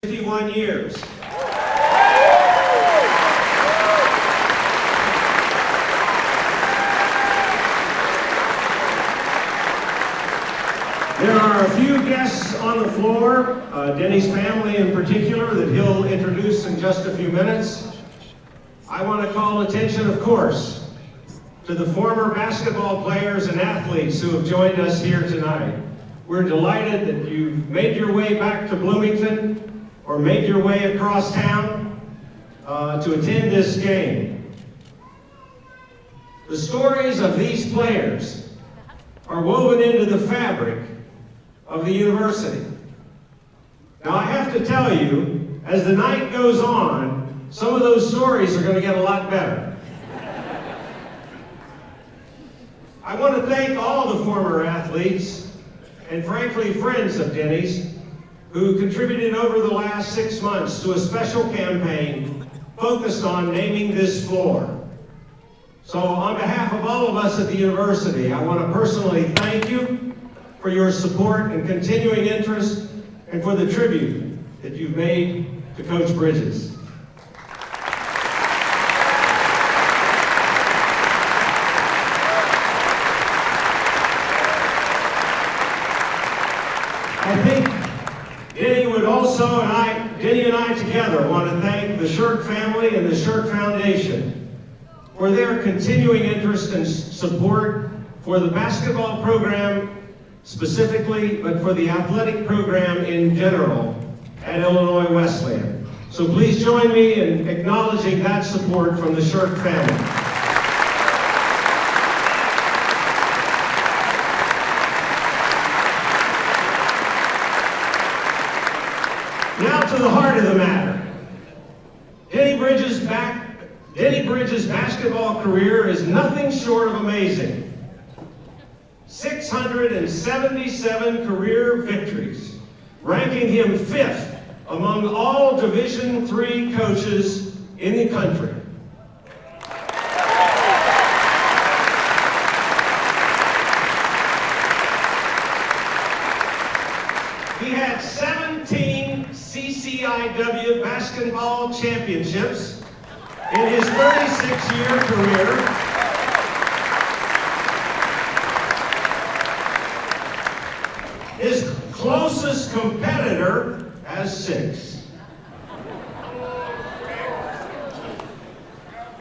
51 years. There are a few guests on the floor, Dennie's family in particular, that he'll introduce in just a few minutes. I want to call attention, of course, to the former basketball players and athletes who have joined us here tonight. We're delighted that you've made your way back to Bloomington or made your way across town to attend this game. The stories of these players are woven into the fabric of the university. Now, I have to tell you, as the night goes on, some of those stories are going to get a lot better. I want to thank all the former athletes and, frankly, friends of Dennie's who contributed over the last 6 months to a special campaign focused on naming this floor. So on behalf of all of us at the university, I want to personally thank you for your support and continuing interest, and for the tribute that you've made to Coach Bridges. I think Dennie would also, Dennie and I together want to thank the Shirk family and the Shirk Foundation for their continuing interest and support for the basketball program specifically, but for the athletic program in general at Illinois Wesleyan. So please join me in acknowledging that support from the Shirk family. Now to the heart of the matter. Dennie Bridges' basketball career is nothing short of amazing. 677 career victories, ranking him 5th among all Division III coaches in the country. He had 17 CCIW basketball championships in his 36-year career. His closest competitor has 6.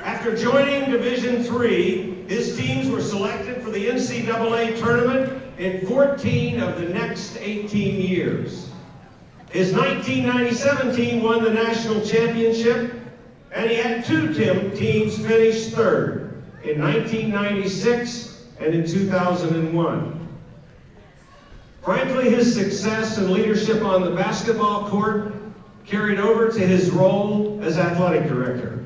After joining Division III, his teams were selected for the NCAA tournament in 14 of the next 18 years. His 1997 team won the national championship, and he had 2 teams finish 3rd in 1996 and in 2001. Frankly, his success and leadership on the basketball court carried over to his role as athletic director.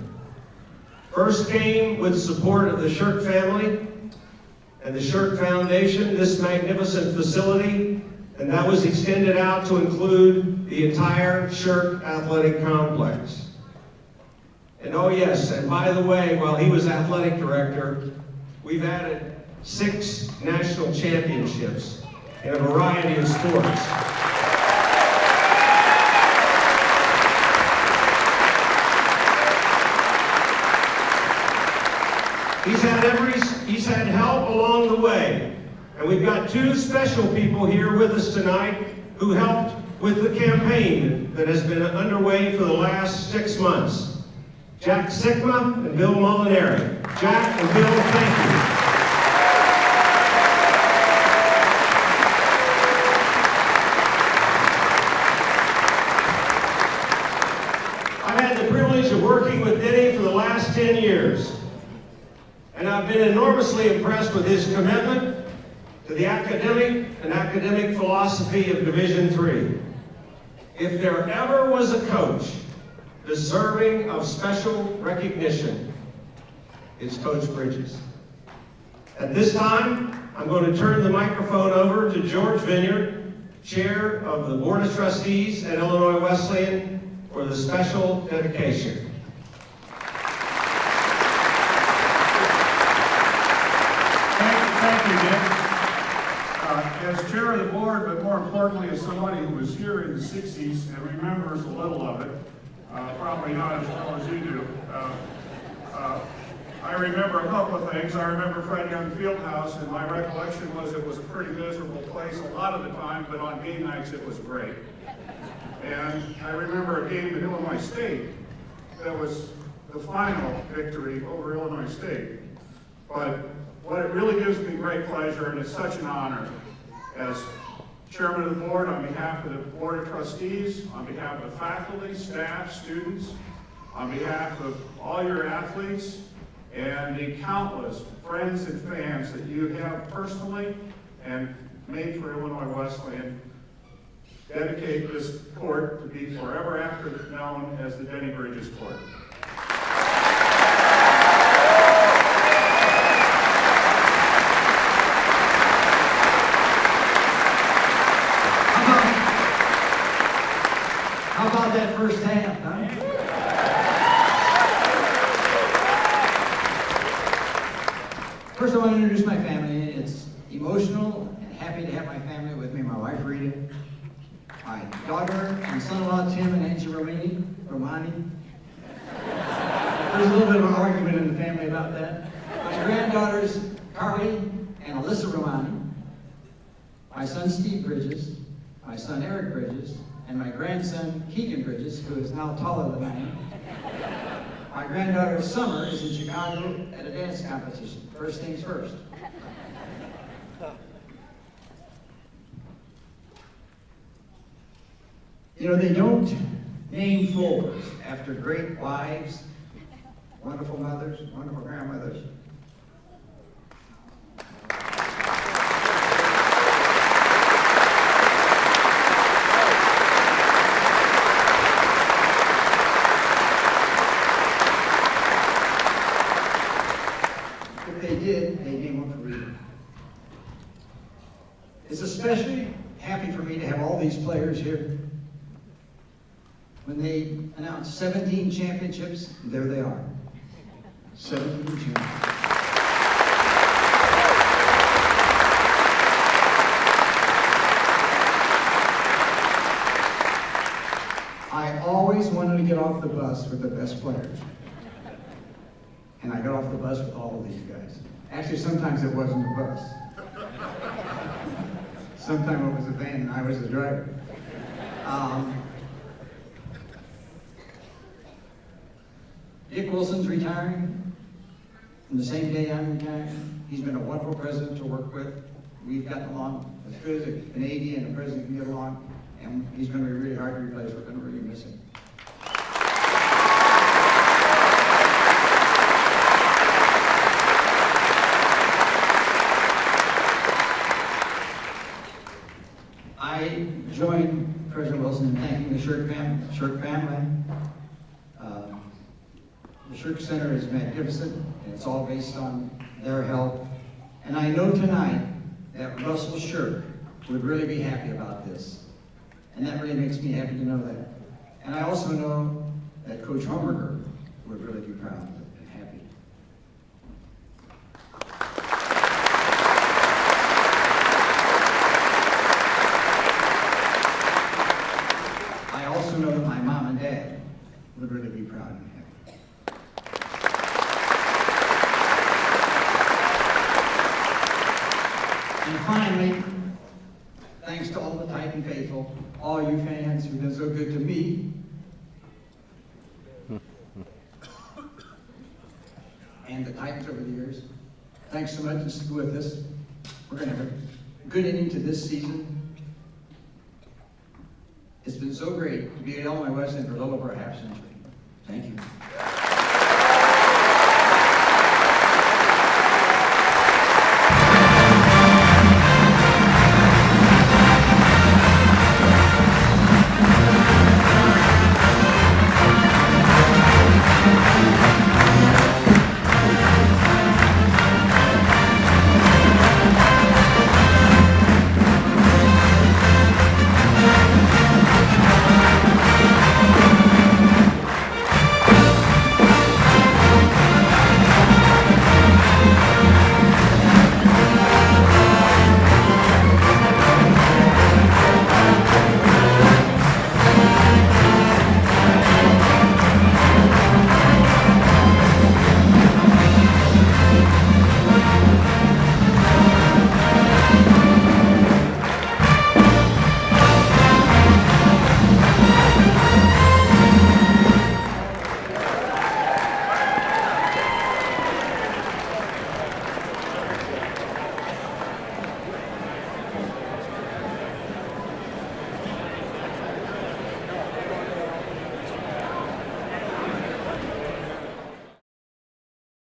First came with support of the Shirk family and the Shirk Foundation, this magnificent facility, and that was extended out to include the entire Shirk athletic complex. And oh yes, and by the way, while he was athletic director, we've added 6 national championships in a variety of sports. He's had help along the way. And we've got 2 special people here with us tonight who helped with the campaign that has been underway for the last 6 months. Jack Sikma and Bill Molinari. Jack and Bill, thank you. Working with Dennie for the last 10 years. And I've been enormously impressed with his commitment to the academic philosophy of Division III. If there ever was a coach deserving of special recognition, it's Coach Bridges. At this time, I'm going to turn the microphone over to George Vineyard, Chair of the Board of Trustees at Illinois Wesleyan, for the special dedication. Thank you, Dick. As chair of the board, but more importantly as somebody who was here in the 60s and remembers a little of it, probably not as well as you do. I remember a couple of things. I remember Fred Young Fieldhouse, and my recollection was it was a pretty miserable place a lot of the time, but on game nights it was great. And I remember a game at Illinois State that was the final victory over Illinois State. But what it really gives me great pleasure, and it's such an honor, as chairman of the board, on behalf of the board of trustees, on behalf of the faculty, staff, students, on behalf of all your athletes, and the countless friends and fans that you have personally and made for Illinois Wesleyan, dedicate this court to be forever after known as the Dennie Bridges Court. How about that first half, huh? First, I want to introduce my family. It's emotional and happy to have my family with me. My wife, Rita, my daughter and son-in-law, Tim and Angie Romani. There's a little bit of an argument in the family about that. My granddaughters, Carly and Alyssa Romani. My son, Steve Bridges. My son, Eric Bridges. And my grandson, Keegan Bridges, who is now taller than I am. My granddaughter, Summer, is in Chicago at a dance competition. First things first. You know, they don't name floors after great wives, wonderful mothers, wonderful grandmothers. They name one for Rita. It's especially happy for me to have all these players here. When they announced 17 championships, there they are. 17 championships. I always wanted to get off the bus with the best players. And I got off the bus with all of these guys. Actually, sometimes it wasn't a bus. Sometimes it was a van and I was the driver. Dick Wilson's retiring. And the same day I'm retiring. He's been a wonderful president to work with. We've gotten along as good as a Canadian and a president can get along. And he's going to be really hard to replace. We're going to really miss him. I join President Wilson in thanking the Shirk family. The Shirk Center is magnificent, and it's all based on their help. And I know tonight that Russell Shirk would really be happy about this. And that really makes me happy to know that. And I also know that Coach Homerger would really be proud and happy. I also know that my mom and dad would really be proud and happy. And finally, thanks to all the Titan faithful, all you fans who've been so good to me, and the Titans over the years. Thanks so much for sticking with us. We're going to have a good ending to this season. It's been so great to be at Illinois Wesleyan for a little over a half century. Thank you.